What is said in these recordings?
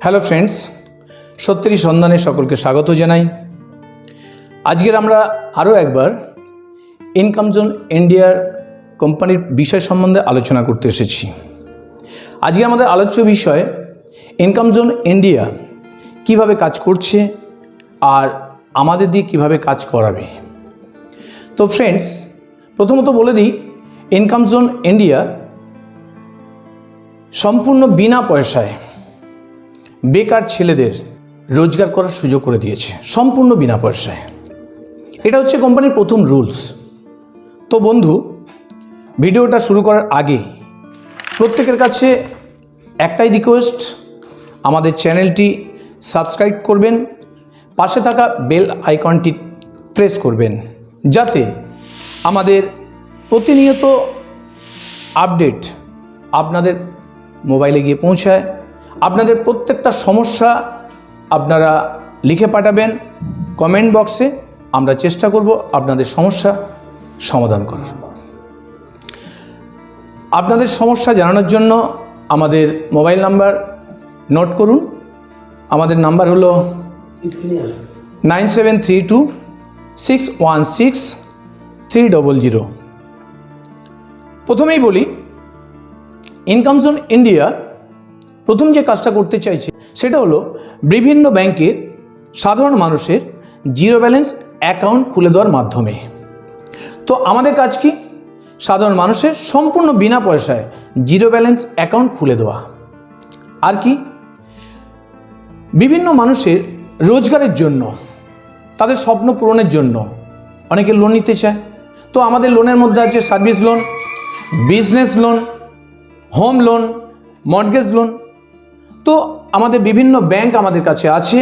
Hello friends, সত্যেরই সন্ধানে সকলকে স্বাগত জানাই। আজকের আমরা আরও একবার ইনকাম জোন ইন্ডিয়ার কোম্পানির বিষয় সম্বন্ধে আলোচনা করতে এসেছি। আজকে আমাদের আলোচ্য বিষয় ইনকাম জোন ইন্ডিয়া কিভাবে কাজ করছে আর আমাদের দিয়ে কিভাবে কাজ করাবে। তো ফ্রেন্ডস, প্রথমত বলে দিই, ইনকাম জোন ইন্ডিয়া সম্পূর্ণ বিনা পয়সায় বেকার ছেলেদের রোজগার করার সুযোগ করে দিয়েছে, সম্পূর্ণ বিনা পয়সায়। এটা হচ্ছে কোম্পানির প্রথম রুলস। তো বন্ধু, ভিডিওটা শুরু করার আগে প্রত্যেকের কাছে একটাই রিকোয়েস্ট, আমাদের চ্যানেলটি সাবস্ক্রাইব করবেন, পাশে থাকা বেল আইকনটি প্রেস করবেন, যাতে আমাদের প্রতিনিয়ত আপডেট আপনাদের মোবাইলে গিয়ে পৌঁছায়। আপনাদের প্রত্যেকটা সমস্যা আপনারা লিখে পাঠাবেন কমেন্ট বক্সে, আমরা চেষ্টা করব আপনাদের সমস্যা সমাধান করার। আপনাদের সমস্যা জানানোর জন্য আমাদের মোবাইল নাম্বার নোট করুন। আমাদের নাম্বার হলো 9732616300। প্রথমেই বলি, ইনকাম জোন ইন্ডিয়া প্রথম যে কাজটা করতে চাইছে সেটা হলো বিভিন্ন ব্যাংকের সাধারণ মানুষের জিরো ব্যালেন্স অ্যাকাউন্ট খুলে দেওয়ার মাধ্যমে। তো আমাদের কাজ কি? সাধারণ মানুষের সম্পূর্ণ বিনা পয়সায় জিরো ব্যালেন্স অ্যাকাউন্ট খুলে দেওয়া। আর কি? বিভিন্ন মানুষের রোজগারের জন্য, তাদের স্বপ্ন পূরণের জন্য অনেকে লোন নিতে চায়। তো আমাদের লোনের মধ্যে আছে service loan, business loan, home loan, mortgage loan. তো আমাদের বিভিন্ন ব্যাংক আমাদের কাছে আছে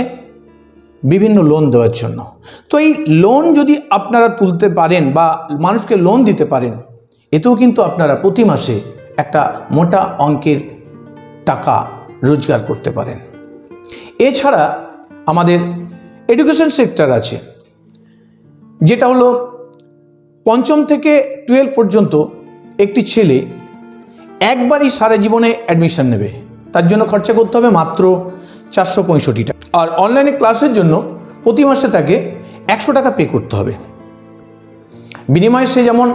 বিভিন্ন লোন দেওয়ার জন্য। তো এই লোন যদি আপনারা তুলতে পারেন বা মানুষকে লোন দিতে পারেন, এতেও কিন্তু আপনারা প্রতি মাসে একটা মোটা অঙ্কের টাকা রোজগার করতে পারেন। এছাড়া আমাদের এডুকেশন সেক্টর আছে, যেটা হলো পঞ্চম থেকে 12 পর্যন্ত একটি ছেলে একবারই সারা জীবনে অ্যাডমিশন নেবে, তার জন্য খরচা করতে হবে মাত্র 465 টাকা। আর অনলাইনে ক্লাসের জন্য প্রতি মাসে তাকে 100 টাকা পে করতে হবে। বিনিময়ে সে যেমন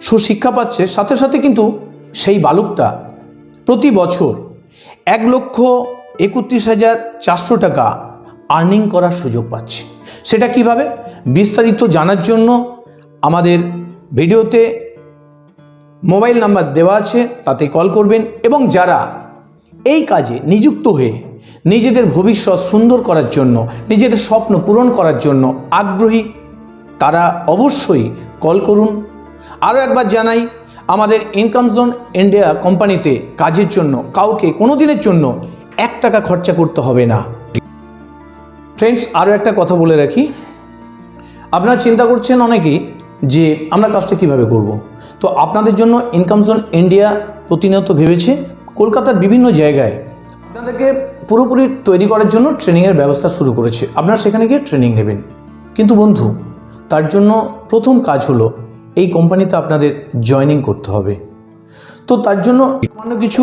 সুশিক্ষা পাচ্ছে, সাথে সাথে কিন্তু সেই বালকটা প্রতি বছর 1,31,400 টাকা আর্নিং করার সুযোগ পাচ্ছে। সেটা কিভাবে? বিস্তারিত জানার জন্য আমাদের ভিডিওতে মোবাইল নাম্বার দেওয়া আছে, তাতে কল করবেন। এবং যারা এই কাজে নিযুক্ত হয়ে নিজেদের ভবিষ্যৎ সুন্দর করার জন্য, নিজেদের স্বপ্ন পূরণ করার জন্য আগ্রহী, তারা অবশ্যই কল করুন। আরও একবার জানাই, আমাদের ইনকাম জোন ইন্ডিয়া কোম্পানিতে কাজের জন্য কাউকে কোনো দিনের জন্য 1 টাকা খরচা করতে হবে না। ফ্রেন্ডস, আরও একটা কথা বলে রাখি, আপনারা চিন্তা করছেন অনেকেই যে আমরা কাজটা কিভাবে করব। তো আপনাদের জন্য ইনকাম জোন ইন্ডিয়া প্রতিনিয়ত ভেবেছে কলকাতার বিভিন্ন জায়গায় আপনাদেরকে পুরোপুরি তৈরি করার জন্য ট্রেনিংয়ের ব্যবস্থা শুরু করেছে। আপনারা সেখানে গিয়ে ট্রেনিং নেবেন। কিন্তু বন্ধু, তার জন্য প্রথম কাজ হলো এই কোম্পানিতে আপনাদের জয়েনিং করতে হবে। তো তার জন্য সামান্য কিছু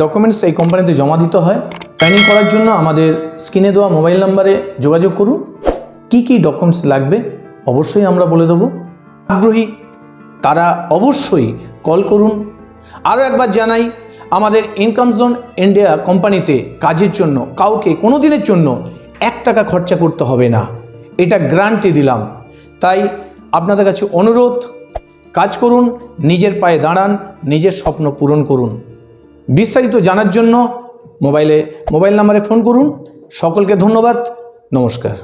ডকুমেন্টস এই কোম্পানিতে জমা দিতে হয়। জয়েনিং করার জন্য আমাদের স্ক্রিনে দেওয়া মোবাইল নাম্বারে যোগাযোগ করুন। কি কি ডকুমেন্টস লাগবে অবশ্যই আমরা বলে দেবো। আগ্রহী তারা অবশ্যই কল করুন। আরও একবার জানাই, আমাদের ইনকাম জোন ইন্ডিয়া কোম্পানিতে কাজের জন্য কাউকে কোনো দিনের জন্য 1 টাকা খরচা করতে হবে না, এটা গ্যারান্টি দিলাম। তাই আপনাদের কাছে অনুরোধ, কাজ করুন, নিজের পায়ে দাঁড়ান, নিজের স্বপ্ন পূরণ করুন। বিস্তারিত জানার জন্য মোবাইল নাম্বারে ফোন করুন। সকলকে ধন্যবাদ, নমস্কার।